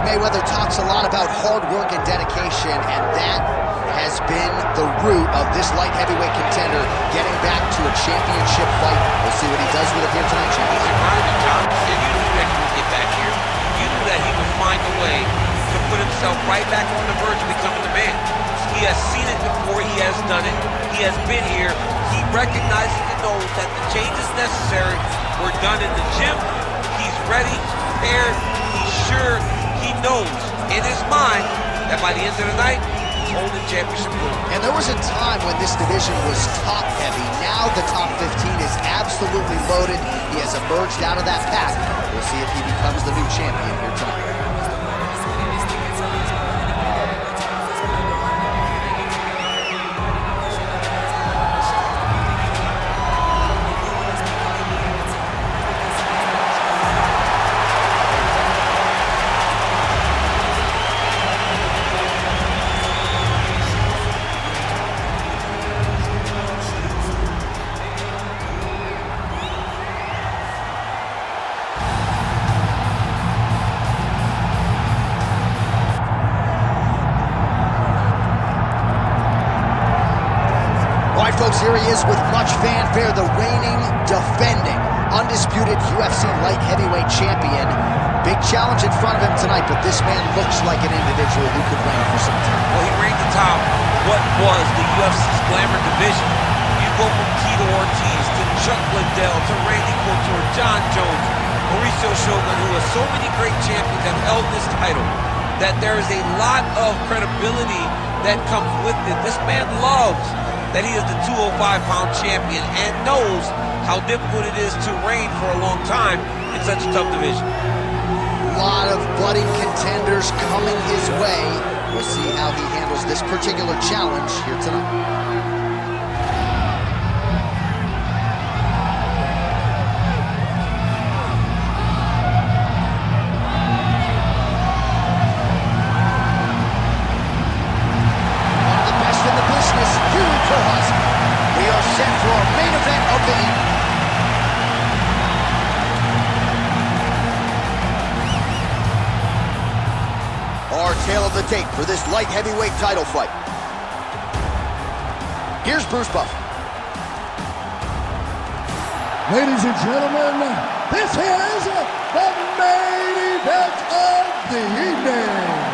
Floyd Mayweather talks a lot about hard work and dedication, and that has been the root of this light heavyweight contender getting back to a championship fight. We'll see what he does with it here tonight, champion. He's grinding, John. And you knew that he would get back here. You knew that he would find a way to put himself right back on the verge of becoming the man. He has seen it before. He has done it. He has been here. He recognizes and knows that the changes necessary were done in the gym. He's ready, prepared. He's sure. He knows in his mind that by the end of the night, he's holding championship gold. And there was a time when this division was top heavy. Now the top 15 is absolutely loaded. He has emerged out of that pack. We'll see if he becomes the new champion here tonight. Folks, here he is with much fanfare, the reigning, defending, undisputed UFC light heavyweight champion. Big challenge in front of him tonight, but this man looks like an individual who could reign for some time. Well, he reigned atop what was the UFC's glamour division. You go from Tito Ortiz to Chuck Liddell to Randy Couture, John Jones, Mauricio Shogun, who has so many great champions that held this title, that there is a lot of credibility that comes with it. This man loves that he is the 205-pound champion and knows how difficult it is to reign for a long time in such a tough division. A lot of budding contenders coming his way. We'll see how he handles this particular challenge here tonight. We are set for a main event of the evening. Our tale of the tape for this light heavyweight title fight. Here's Bruce Buffer. Ladies and gentlemen, this is the main event of the evening.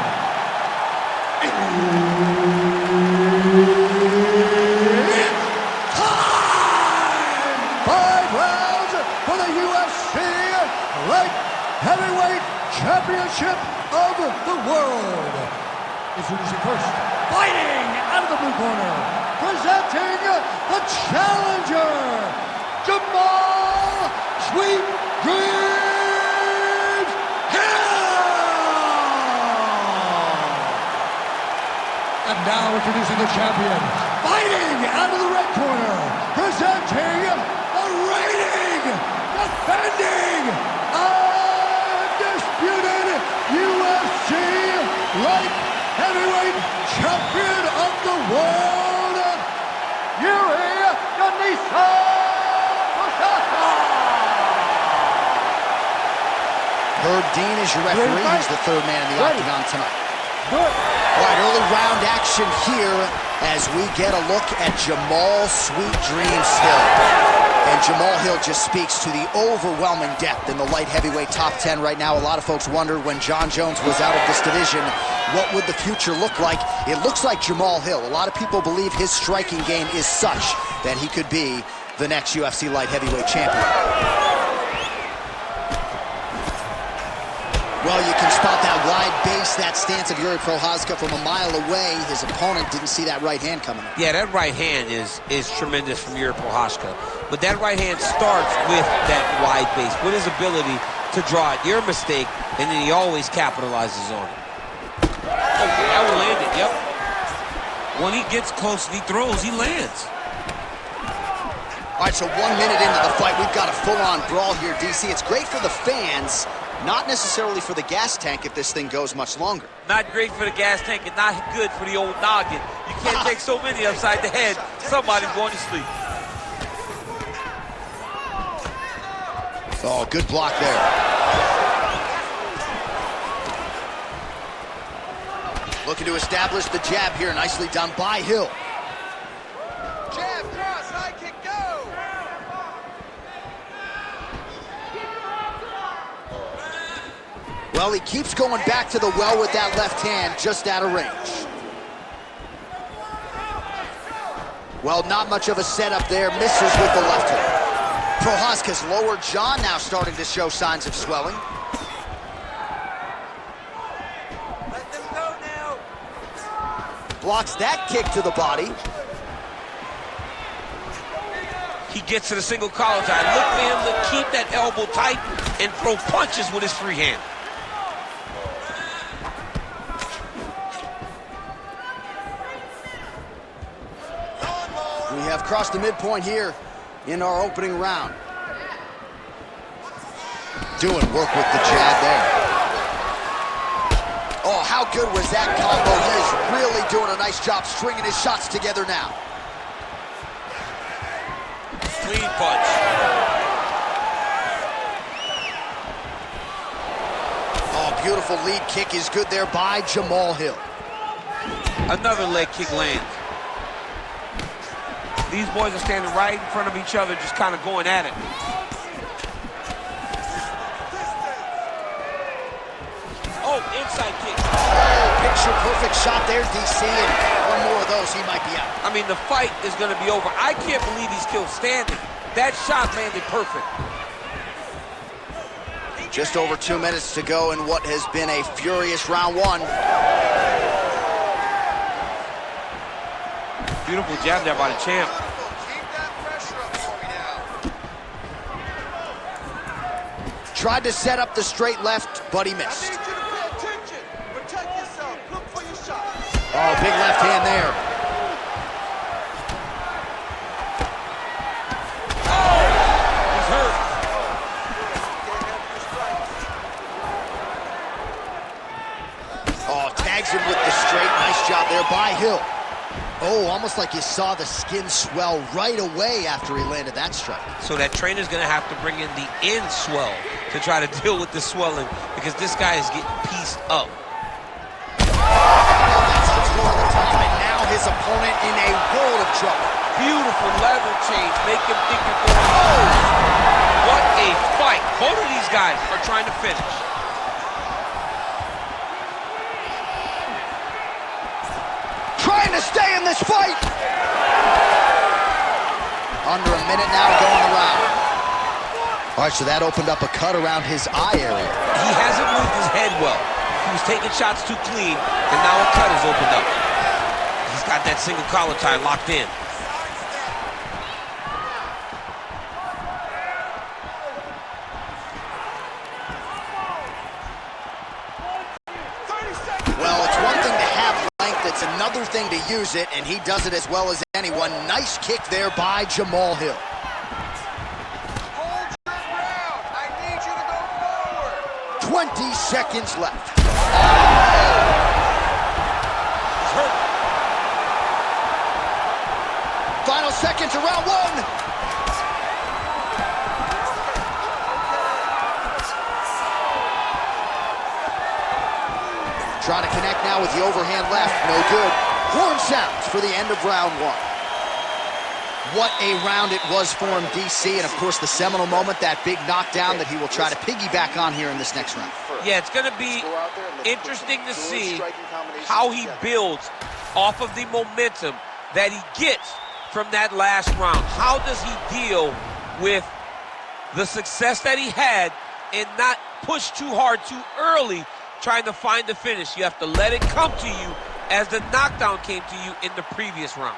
Light heavyweight championship of the world. Introducing first, fighting out of the blue corner, presenting the challenger, Jamahal Sweet Dreams Hill. And now introducing the champion, fighting out of the red corner, presenting the reigning, defending, undisputed UFC light heavyweight champion of the world, Jiri Prochazka. Herb Dean is your referee. He's the third man in the octagon tonight. All right, early round action here as we get a look at Jamahal Sweet Dreams Hill. And Jamahal Hill just speaks to the overwhelming depth in the light heavyweight top 10 right now. A lot of folks wondered when John Jones was out of this division, what would the future look like? It looks like Jamahal Hill. A lot of people believe his striking game is such that he could be the next UFC light heavyweight champion. Well, you can spot that wide base, that stance of Jiri Prochazka from a mile away. His opponent didn't see that right hand coming up. Yeah, that right hand is tremendous from Jiri Prochazka. But that right hand starts with that wide base, with his ability to draw it. Your mistake, and then he always capitalizes on it. Oh, that will land it, yep. When he gets close and he throws, he lands. All right, so 1 minute into the fight, we've got a full-on brawl here, DC. It's great for the fans, not necessarily for the gas tank if this thing goes much longer. Not great for the gas tank and not good for the old noggin. You can't take so many upside the head. Somebody's going to sleep. Oh, good block there. Looking to establish the jab here. Nicely done by Hill. Jab, cross, high kick, go! Well, he keeps going back to the well with that left hand, just out of range. Well, not much of a setup there. Misses with the left hook. Prochazka's lower jaw now starting to show signs of swelling. Let them go now. Blocks that kick to the body. He gets to the single collar tie. Look for him to keep that elbow tight and throw punches with his free hand. We have crossed the midpoint here in our opening round. Doing work with the jab there. Oh, how good was that combo? He is really doing a nice job stringing his shots together now. Clean punch. Oh, beautiful lead kick is good there by Jamahal Hill. Another leg kick lands. These boys are standing right in front of each other, just kind of going at it. Oh, inside kick. Oh, picture-perfect shot there, DC, and one more of those, he might be out. I mean, the fight is going to be over. I can't believe he's still standing. That shot landed perfect. Just over 2 minutes to go in what has been a furious round one. Beautiful jab there by the champ. Keep that pressure up for me now. Tried to set up the straight left, but he I missed. need you to pay attention. Protect yourself. Look for your shot. Oh, big left hand there. He's hurt. Oh, tags him with the straight. Nice job there by Hill. Oh, almost like you saw the skin swell right away after he landed that strike. So that trainer's going to have to bring in the end swell to try to deal with the swelling because this guy is getting pieced up. That's the floor of the top, and now his opponent in a world of trouble. Beautiful level change. Make him think you're going, oh! What a fight. Both of these guys are trying to finish. Trying to stay in this fight. Under a minute now to go in the round. All right, so that opened up a cut around his eye area. He hasn't moved his head well. He was taking shots too clean, and now a cut has opened up. He's got that single collar tie locked in. Well, it's one thing to have length, it's another thing to use it, and he does it as well as anyone. Nice kick there by Jamahal Hill. Hold your ground. I need you to go forward. 20 seconds left. He's hurt. Final seconds of round one. Trying to connect now with the overhand left. No good. Horn sounds for the end of round one. What a round it was for him, DC. And, of course, the seminal moment, that big knockdown that he will try to piggyback on here in this next round. Yeah, it's going to be interesting to see how he builds off of the momentum that he gets from that last round. How does he deal with the success that he had and not push too hard too early trying to find the finish? You have to let it come to you as the knockdown came to you in the previous round.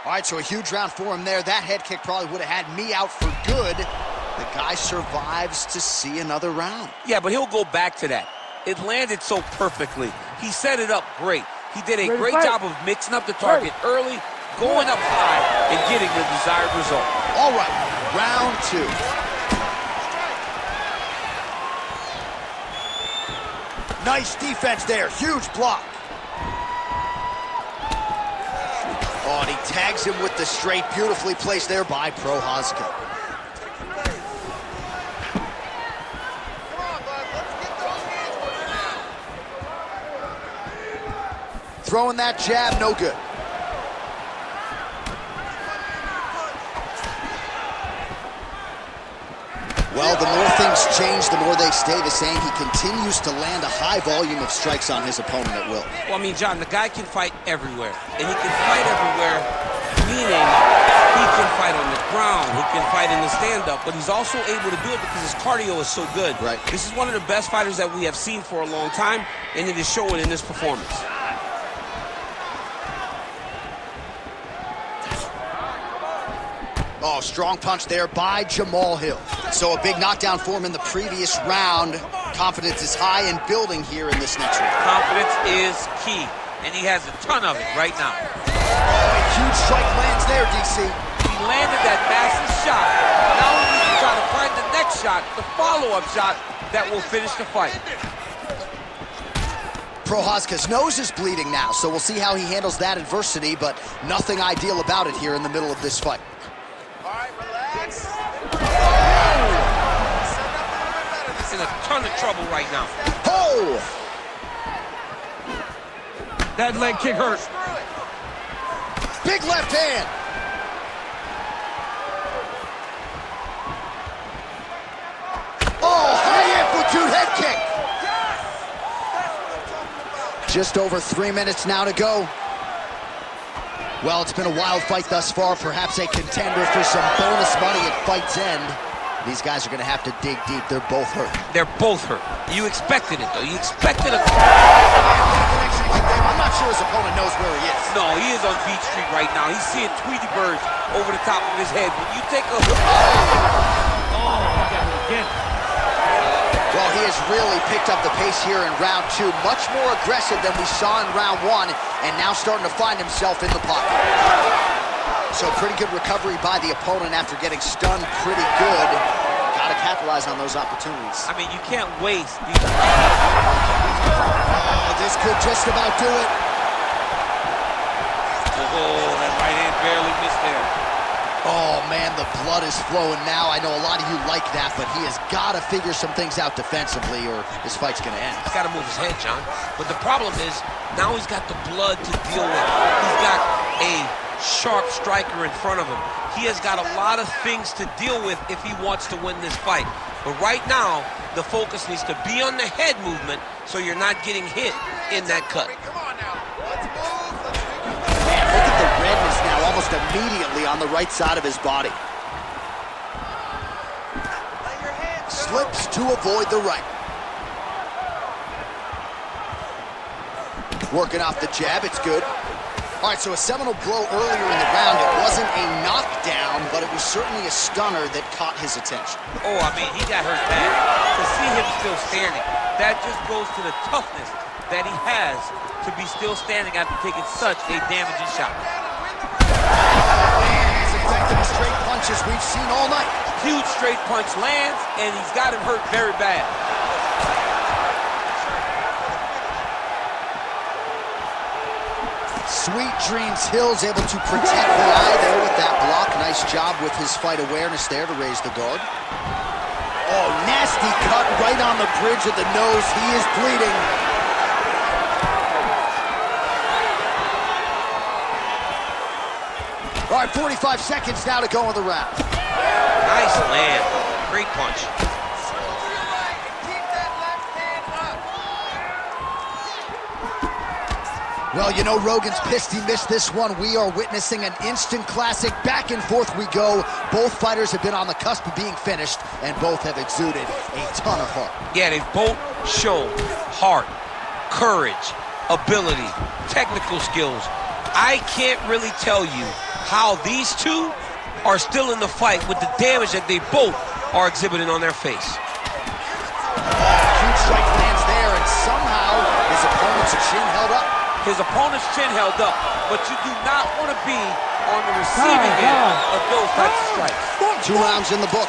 All right, so a huge round for him there. That head kick probably would have had me out for good. The guy survives to see another round. Yeah, but he'll go back to that. It landed so perfectly. He set it up great. He did a great job of mixing up the target early, going up high, and getting the desired result. All right, round two. Nice defense there, huge block. Oh, and he tags him with the straight, beautifully placed there by Prochazka. Come on, bud. Let's get those hands working now. Throwing that jab, no good. Well, the more things change, the more they stay the same. He continues to land a high volume of strikes on his opponent at will. Well, I mean, John, the guy can fight everywhere. And he can fight everywhere, meaning he can fight on the ground, he can fight in the stand-up, but he's also able to do it because his cardio is so good. Right. This is one of the best fighters that we have seen for a long time, and it is showing in this performance. Oh, strong punch there by Jamahal Hill. So a big knockdown for him in the previous round. Confidence is high and building here in this next round. Confidence is key, and he has a ton of it right now. Oh, a huge strike lands there, DC. He landed that massive shot. Now he needs to try to find the next shot, the follow-up shot that will finish the fight. Prochazka's nose is bleeding now, so we'll see how he handles that adversity, but nothing ideal about it here in the middle of this fight. He's in a ton of trouble right now. Oh! That leg kick hurt. Big left hand. Oh, high amplitude head kick. Just over 3 minutes now to go. Well, it's been a wild fight thus far, perhaps a contender for some bonus money at fight's end. These guys are going to have to dig deep. They're both hurt. They're both hurt. You expected it, though. You expected a... I'm not sure his opponent knows where he is. No, he is on Beach Street right now. He's seeing Tweety birds over the top of his head. When you take a look... Oh, look at him again. Well, he has really picked up the pace here in round 2. Much more aggressive than we saw in round 1, and now starting to find himself in the pocket. So pretty good recovery by the opponent after getting stunned pretty good. Got to capitalize on those opportunities. I mean, you can't waste these... Oh, this could just about do it. Oh, that right hand barely missed there. Oh, man, the blood is flowing now. I know a lot of you like that, but he has got to figure some things out defensively or this fight's going to end. He's got to move his head, John. But the problem is, now he's got the blood to deal with. He's got a sharp striker in front of him. He has got a lot of things to deal with if he wants to win this fight. But right now, the focus needs to be on the head movement so you're not getting hit in that cut. Come on now. Let's move. Man, look at the redness now almost immediately on the right side of his body. Slips to avoid the right. Working off the jab, it's good. All right, so a seminal blow earlier in the round. It wasn't a knockdown, but it was certainly a stunner that caught his attention. Oh, I mean, he got hurt bad. To see him still standing, that just goes to the toughness that he has to be still standing after taking such a damaging shot. Man, he's effective straight punches we've seen all night. Huge straight punch lands, and he's got him hurt very bad. Sweet Dreams Hill's able to protect the eye there with that block. Nice job with his fight awareness there to raise the guard. Oh, nasty cut right on the bridge of the nose. He is bleeding. All right, 45 seconds now to go in the round. Nice land. Great punch. Well, you know, Rogan's pissed he missed this one. We are witnessing an instant classic. Back and forth we go. Both fighters have been on the cusp of being finished, and both have exuded a ton of heart. Yeah, they've both shown heart, courage, ability, technical skills. I can't really tell you how these two are still in the fight with the damage that they both are exhibiting on their face. Huge strike lands there, and somehow his opponent's chin held up. His opponent's chin held up, but you do not want to be on the receiving end of those types of strikes. 2 rounds in the books.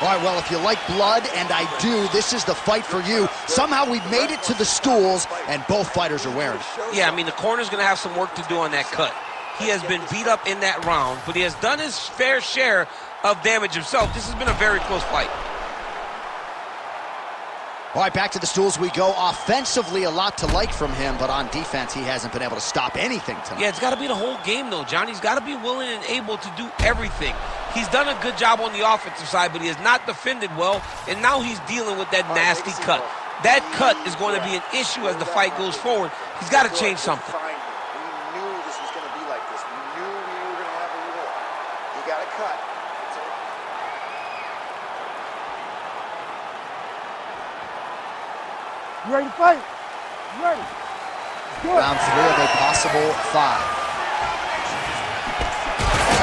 All right, well, if you like blood, and I do, this is the fight for you. Somehow we've made it to the stools, and both fighters are wearing it. Yeah, I mean, the corner's going to have some work to do on that cut. He has been beat up in that round, but he has done his fair share of damage himself. This has been a very close fight. All right, back to the stools we go. Offensively, a lot to like from him, but on defense, he hasn't been able to stop anything tonight. Yeah, it's got to be the whole game, though, Johnny. He's got to be willing and able to do everything. He's done a good job on the offensive side, but he has not defended well, and now he's dealing with that nasty cut. That cut is going to be an issue as the fight goes forward. He's got to change something. We knew this was going to be like this. We knew we were going to have a war. You got to cut. That's it. You ready to fight? You ready? Good. Round 3 of a possible 5.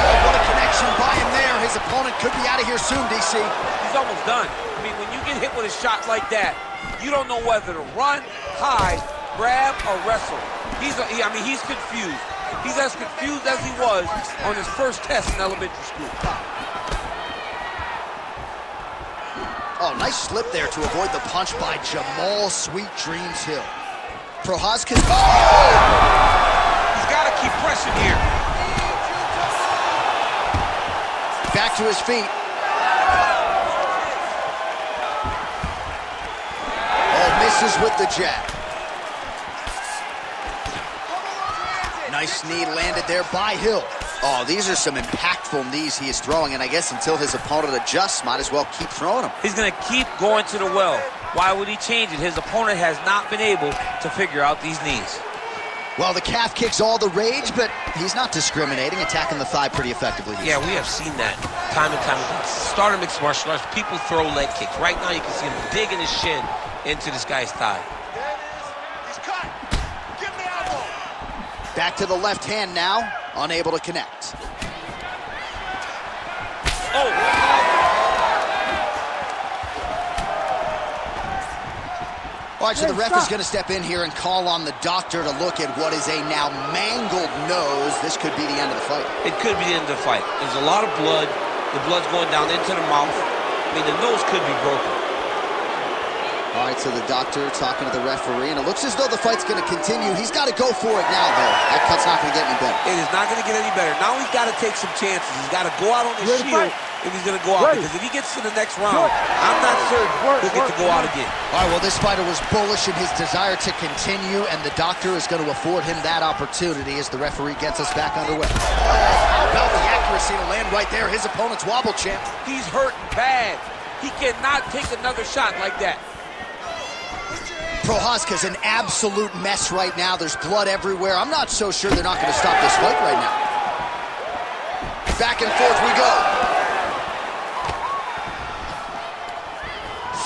Oh, what a connection by him there. His opponent could be out of here soon, DC. He's almost done. I mean, when you get hit with a shot like that, you don't know whether to run, hide, grab, or wrestle. He's confused. He's as confused as he was on his first test in elementary school. Oh, nice slip there to avoid the punch by Jamahal Sweet Dreams Hill. Prochazka. Oh! He's got to keep pressing here. Back to his feet. Misses with the jab. Nice knee landed there by Hill. Oh, these are some impactful knees he is throwing, and I guess until his opponent adjusts, might as well keep throwing them. He's going to keep going to the well. Why would he change it? His opponent has not been able to figure out these knees. Well, the calf kick's all the rage, but he's not discriminating, attacking the thigh pretty effectively. Yeah, we have seen that time and time again. Starting mixed martial arts, people throw leg kicks. Right now, you can see him digging his shin into this guy's thigh. There it is. He's cut. Give me elbow. Back to the left hand now, unable to connect. Oh! All right, so the ref is going to step in here and call on the doctor to look at what is a now mangled nose. This could be the end of the fight. It could be the end of the fight. There's a lot of blood. The blood's going down into the mouth. I mean, the nose could be broken. All right, so the doctor talking to the referee, and it looks as though the fight's going to continue. He's got to go for it now, though. That cut's not going to get any better. It is not going to get any better. Now he's got to take some chances. He's got to go out on his shield if he's going to go out. Because if he gets to the next round, I'm not certain he'll get to go out again. All right, well, this fighter was bullish in his desire to continue, and the doctor is going to afford him that opportunity as the referee gets us back underway. How about the accuracy to land right there? His opponent's wobble champ. He's hurting bad. He cannot take another shot like that. Prochazka's an absolute mess right now. There's blood everywhere. I'm not so sure they're not going to stop this fight right now. Back and forth we go.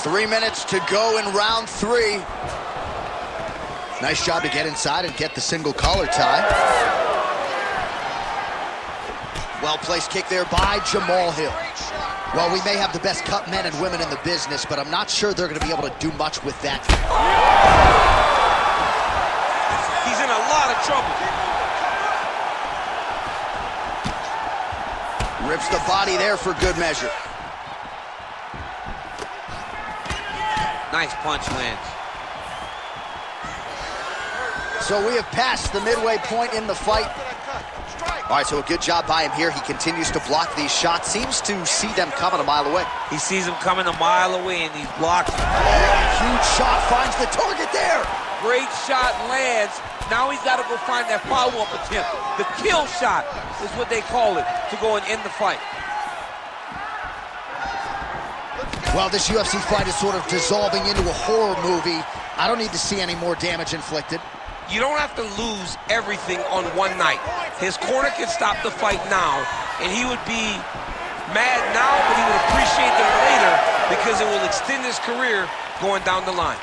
3 minutes to go in round 3. Nice job to get inside and get the single collar tie. Well-placed kick there by Jamahal Hill. Well, we may have the best cut men and women in the business, but I'm not sure they're going to be able to do much with that. He's in a lot of trouble. Rips the body there for good measure. Nice punch lands. So we have passed the midway point in the fight. All right, so a good job by him here. He continues to block these shots. Seems to see them coming a mile away. He sees them coming a mile away, and he's blocking. Huge shot finds the target there. Great shot lands. Now he's got to go find that follow-up attempt. The kill shot is what they call it, to go and end the fight. Well, this UFC fight is sort of dissolving into a horror movie. I don't need to see any more damage inflicted. You don't have to lose everything on one night. His corner can stop the fight now, and he would be mad now, but he would appreciate it later because it will extend his career going down the line.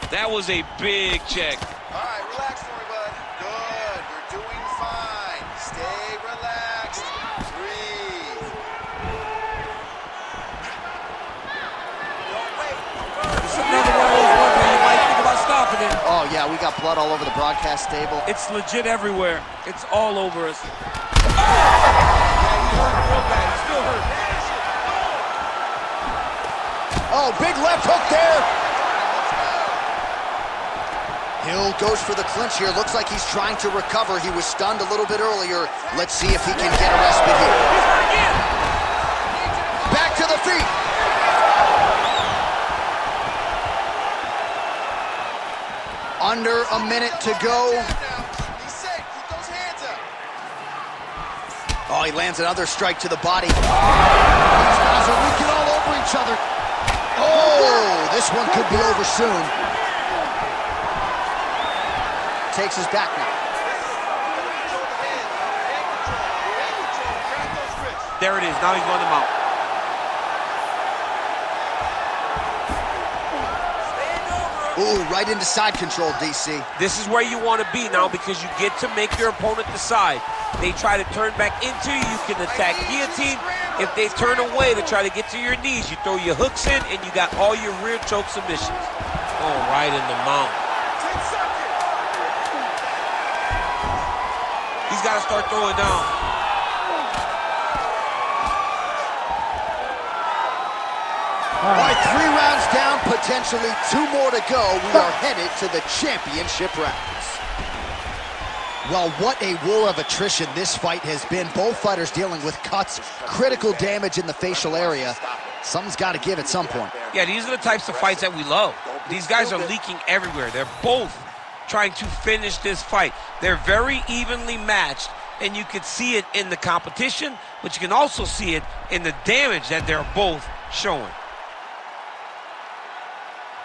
That was a big check. All right, relax for me, bud. Good. You're doing fine. Stay relaxed. Breathe. Don't wait. It's another one of those ones where you might think about stopping it. Oh, yeah, we got blood all over the broadcast table. It's legit everywhere. It's all over us. Yeah, he's hurt real bad. He's still hurt. Oh, big left hook there. Hill goes for the clinch here. Looks like he's trying to recover. He was stunned a little bit earlier. Let's see if he can get a respite here. He's hurt again. Back to the feet. Under a minute to go. He's safe. Keep those hands up. Oh, he lands another strike to the body. These guys are leaking all over each other. Oh, this one could be over soon. Takes his back now. There it is. Now he's going to mount. Ooh, right into side control, DC. This is where you want to be now because you get to make your opponent decide. They try to turn back into you, you can attack guillotine. If they turn away to try to get to your knees, you throw your hooks in and you got all your rear choke submissions. Oh, right in the mount. 10 seconds. He's got to start throwing down. All right, 3 rounds down, potentially 2 more to go. We are headed to the championship rounds. Well, what a war of attrition this fight has been. Both fighters dealing with cuts, critical damage in the facial area. Something's got to give at some point. Yeah, these are the types of fights that we love. These guys are leaking everywhere. They're both trying to finish this fight. They're very evenly matched, and you can see it in the competition, but you can also see it in the damage that they're both showing.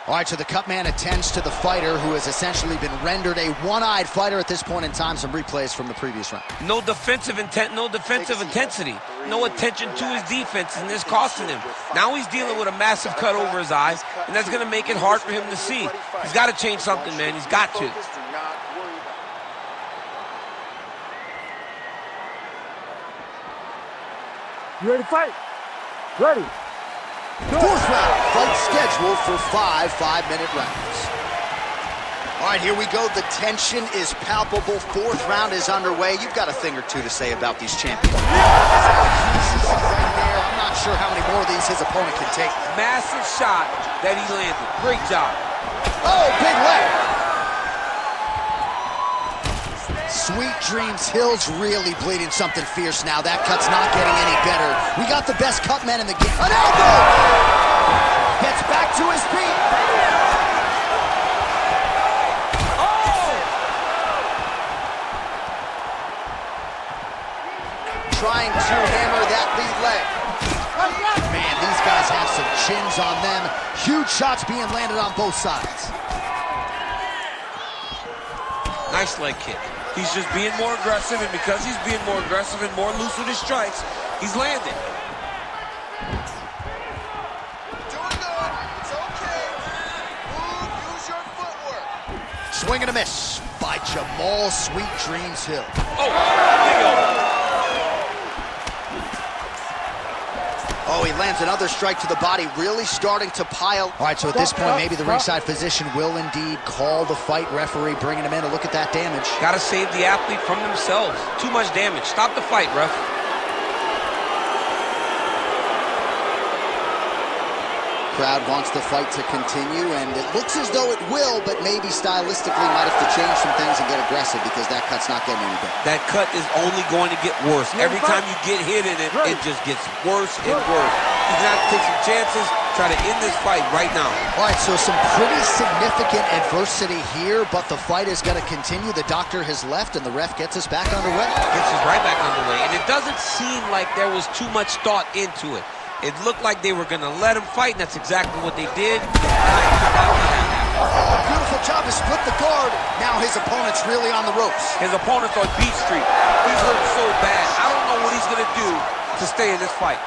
All right, so the cut man attends to the fighter who has essentially been rendered a one-eyed fighter at this point in time. Some replays from the previous round. No defensive intent, no defensive intensity, no attention to his defense, and this costing him. Now he's dealing with a massive cut over his eyes, and that's going to make it hard for him to see. He's got to change something, man. He's got to. You ready to fight? Ready. Fourth round, fight scheduled for 5 5-minute rounds. All right, here we go. The tension is palpable. 4th round is underway. You've got a thing or two to say about these champions. Right there. I'm not sure how many more of these his opponent can take. Massive shot that he landed. Great job. Oh, big leg. Sweet Dreams Hill's really bleeding something fierce now. That cut's not getting any better. We got the best cut men in the game. An elbow! Gets back to his feet. Oh! Trying to hammer that lead leg. Man, these guys have some chins on them. Huge shots being landed on both sides. Nice leg kick. He's just being more aggressive, and because he's being more aggressive and more loose with his strikes, he's landing. Doing good. It's okay. Move, use your footwork. Swing and a miss by Jamahal Sweet Dreams Hill. Oh, big elbow. Oh, he lands another strike to the body, really starting to pile. All right, so at this point, maybe the ringside physician will indeed call the fight. Referee bringing him in to look at that damage. Got to save the athlete from themselves. Too much damage. Stop the fight, ref. Crowd wants the fight to continue, and it looks as though it will, but maybe stylistically might have to change some things and get aggressive because that cut's not getting any better. That cut is only going to get worse. Every time you get hit in it, it just gets worse and worse. He's going to have to take some chances, try to end this fight right now. All right, so some pretty significant adversity here, but the fight is going to continue. The doctor has left, and the ref gets us back underway. Gets us right back underway, and it doesn't seem like there was too much thought into it. It looked like they were going to let him fight, and that's exactly what they did. Oh, beautiful job to split the guard. Now his opponent's really on the ropes. His opponent's on beat street. He's hurt so bad. I don't know what he's going to do to stay in this fight.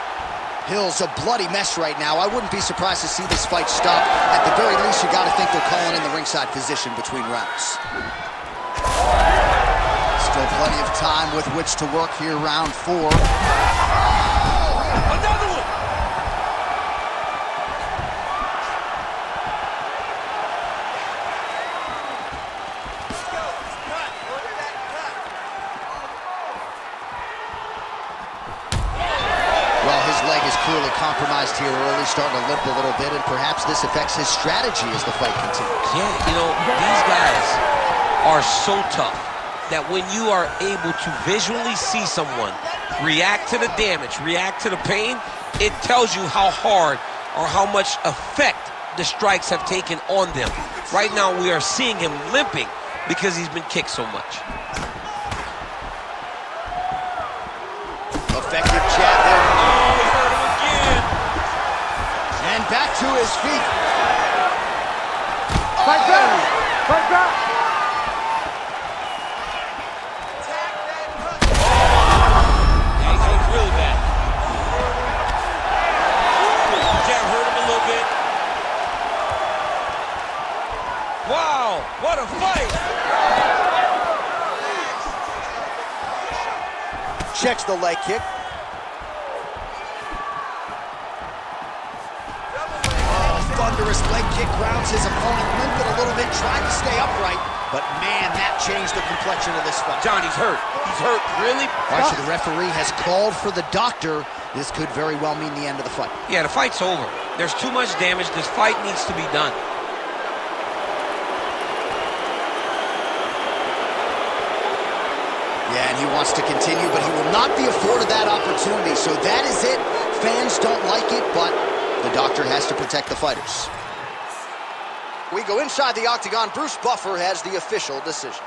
Hill's a bloody mess right now. I wouldn't be surprised to see this fight stop. At the very least, you got to think they're calling in the ringside physician between rounds. Still plenty of time with which to work here, round 4. Another one! Clearly compromised here early, starting to limp a little bit, and perhaps this affects his strategy as the fight continues. Yeah, you know, these guys are so tough that when you are able to visually see someone react to the damage, react to the pain, it tells you how hard or how much effect the strikes have taken on them. Right now, we are seeing him limping because he's been kicked so much. Effective jab there. Oh, he hurt him again. And back to his feet. Fight back! Fight back! Yeah, he's hurt really bad. Jab hurt him a little bit. Wow, what a fight! Checks the leg kick. Oh, thunderous leg kick grounds his opponent, limping a little bit, trying to stay upright. But man, that changed the complexion of this fight. John, he's hurt. He's hurt really All right, so the referee has called for the doctor. This could very well mean the end of the fight. Yeah, the fight's over. There's too much damage. This fight needs to be done. Yeah, and he wants to continue, but he will not be afforded that opportunity. So that is it. Fans don't like it, but the doctor has to protect the fighters. We go inside the octagon. Bruce Buffer has the official decision.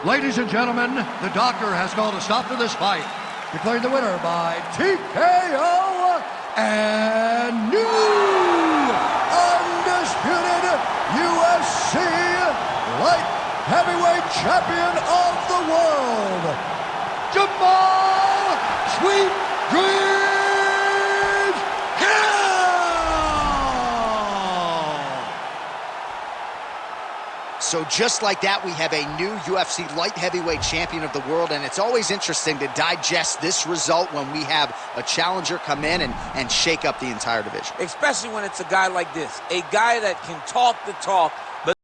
Ladies and gentlemen, the doctor has called a stop to this fight, declaring the winner by TKO and new undisputed UFC light heavyweight champion of the world, Jamahal Sweet Dreams Hill! So just like that, we have a new UFC light heavyweight champion of the world, and it's always interesting to digest this result when we have a challenger come in and shake up the entire division. Especially when it's a guy like this, a guy that can talk the talk